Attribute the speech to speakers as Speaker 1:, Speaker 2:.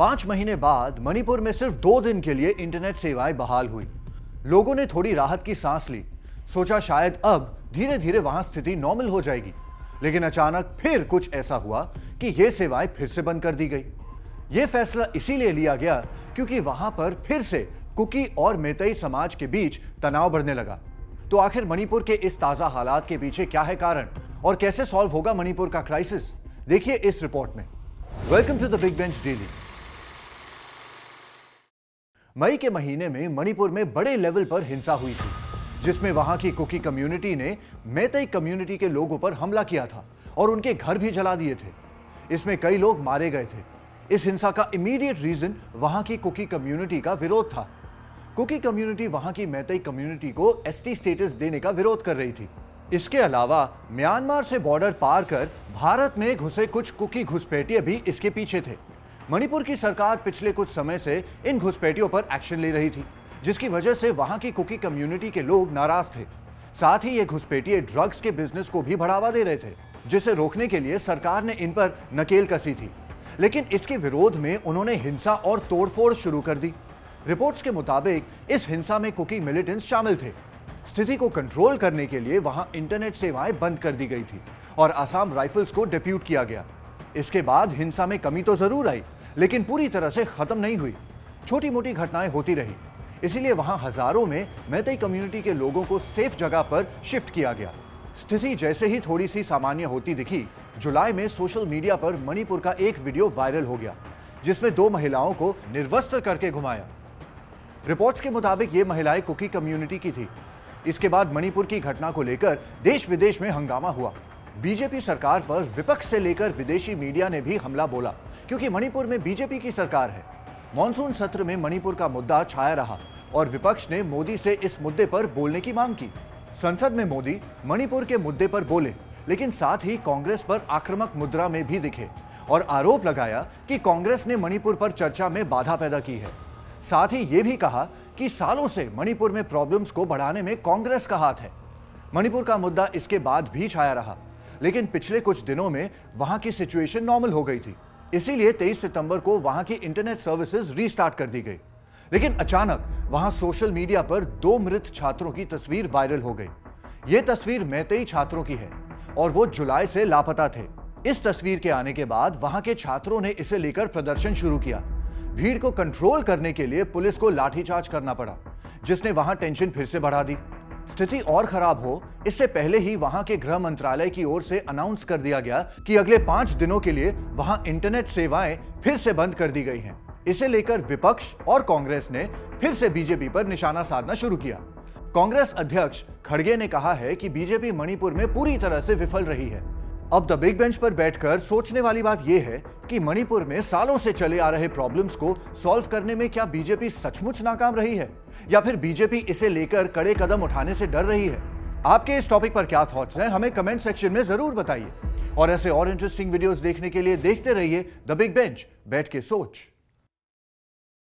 Speaker 1: 5 महीने बाद मणिपुर में सिर्फ 2 दिन के लिए इंटरनेट सेवाएं बहाल हुई। लोगों ने थोड़ी राहत की सांस ली, सोचा शायद अब धीरे धीरे वहां स्थिति नॉर्मल हो जाएगी। लेकिन अचानक फिर कुछ ऐसा हुआ कि ये सेवाएं फिर से बंद कर दी गई। ये फैसला इसीलिए लिया गया क्योंकि वहां पर फिर से कुकी और मेतई समाज के बीच तनाव बढ़ने लगा। तो आखिर मणिपुर के इस ताजा हालात के पीछे क्या है कारण और कैसे सॉल्व होगा मणिपुर का क्राइसिस, देखिए इस रिपोर्ट में। Welcome to the big bench daily. मई के महीने में मणिपुर में बड़े लेवल पर हिंसा हुई थी, जिसमें वहां की कुकी कम्युनिटी ने मेतई कम्युनिटी के लोगों पर हमला किया था और उनके घर भी जला दिए थे। इसमें कई लोग मारे गए थे। इस हिंसा का इमीडिएट रीजन वहां की कुकी कम्युनिटी का विरोध था। कुकी कम्युनिटी वहां की मेतई कम्युनिटी को एसटी स्टेटस देने का विरोध कर रही थी। इसके अलावा म्यांमार से बॉर्डर पार कर भारत में घुसे कुछ कुकी घुसपैठिए भी इसके पीछे थे। मणिपुर की सरकार पिछले कुछ समय से इन घुसपैठियों पर एक्शन ले रही थी, जिसकी वजह से वहां की कुकी कम्युनिटी के लोग नाराज थे। साथ ही ये घुसपैठिए ड्रग्स के बिजनेस को भी बढ़ावा दे रहे थे, जिसे रोकने के लिए सरकार ने इन पर नकेल कसी थी। लेकिन इसके विरोध में उन्होंने हिंसा और तोड़फोड़ शुरू कर दी। रिपोर्ट्स के मुताबिक इस हिंसा में कुकी मिलिटेंट्स शामिल थे। स्थिति को कंट्रोल करने के लिए वहां इंटरनेट सेवाएं बंद कर दी गई थी और असम राइफल्स को डिप्यूट किया गया। इसके बाद हिंसा में कमी तो जरूर आई, लेकिन पूरी तरह से खत्म नहीं हुई। छोटी मोटी घटनाएं होती रही, इसीलिए वहां हजारों में मेतई कम्युनिटी के लोगों को सेफ जगह पर शिफ्ट किया गया। स्थिति जैसे ही थोड़ी सी सामान्य होती दिखी, जुलाई में सोशल मीडिया पर मणिपुर का एक वीडियो वायरल हो गया, जिसमें 2 महिलाओं को निर्वस्त्र करके घुमाया। रिपोर्ट्स के मुताबिक ये महिलाएं कुकी कम्युनिटी की थी। इसके बाद मणिपुर की घटना को लेकर देश विदेश में हंगामा हुआ। बीजेपी सरकार पर विपक्ष से लेकर विदेशी मीडिया ने भी हमला बोला, क्योंकि मणिपुर में बीजेपी की सरकार है। मॉनसून सत्र में मणिपुर का मुद्दा छाया रहा और विपक्ष ने मोदी से इस मुद्दे पर बोलने की मांग की। संसद में मोदी मणिपुर के मुद्दे पर बोले, लेकिन साथ ही कांग्रेस पर आक्रामक मुद्रा में भी दिखे और आरोप लगाया कि कांग्रेस ने मणिपुर पर चर्चा में बाधा पैदा की है। साथ ही ये भी कहा कि सालों से मणिपुर में प्रॉब्लम्स को बढ़ाने में कांग्रेस का हाथ है। मणिपुर का मुद्दा इसके बाद भी छाया रहा, लेकिन पिछले कुछ दिनों में वहां की सिचुएशन नॉर्मल हो गई थी। इसीलिए 23 सितंबर को वहां की इंटरनेट सर्विसेज रीस्टार्ट कर दी गई। लेकिन अचानक वहां सोशल मीडिया पर 2 मृत छात्रों की तस्वीर वायरल हो गई। ये तस्वीर मेतई छात्रों की है और वो जुलाई से लापता थे। इस तस्वीर के आने के बाद वहां के छात्रों ने इसे लेकर प्रदर्शन शुरू किया। भीड़ को कंट्रोल करने के लिए पुलिस को लाठीचार्ज करना पड़ा, जिसने वहां टेंशन फिर से बढ़ा दी। स्थिति और खराब हो इससे पहले ही वहां के गृह मंत्रालय की ओर से अनाउंस कर दिया गया कि अगले 5 दिनों के लिए वहां इंटरनेट सेवाएं फिर से बंद कर दी गई हैं। इसे लेकर विपक्ष और कांग्रेस ने फिर से बीजेपी पर निशाना साधना शुरू किया। कांग्रेस अध्यक्ष खड़गे ने कहा है कि बीजेपी मणिपुर में पूरी तरह से विफल रही है। अब द बिग बेंच पर बैठकर सोचने वाली बात यह है कि मणिपुर में सालों से चले आ रहे प्रॉब्लम्स को सॉल्व करने में क्या बीजेपी सचमुच नाकाम रही है, या फिर बीजेपी इसे लेकर कड़े कदम उठाने से डर रही है? आपके इस टॉपिक पर क्या थॉट्स हैं, हमें कमेंट सेक्शन में जरूर बताइए। और ऐसे और इंटरेस्टिंग वीडियोस देखने के लिए देखते रहिए द बिग बेंच, बैठ के सोच।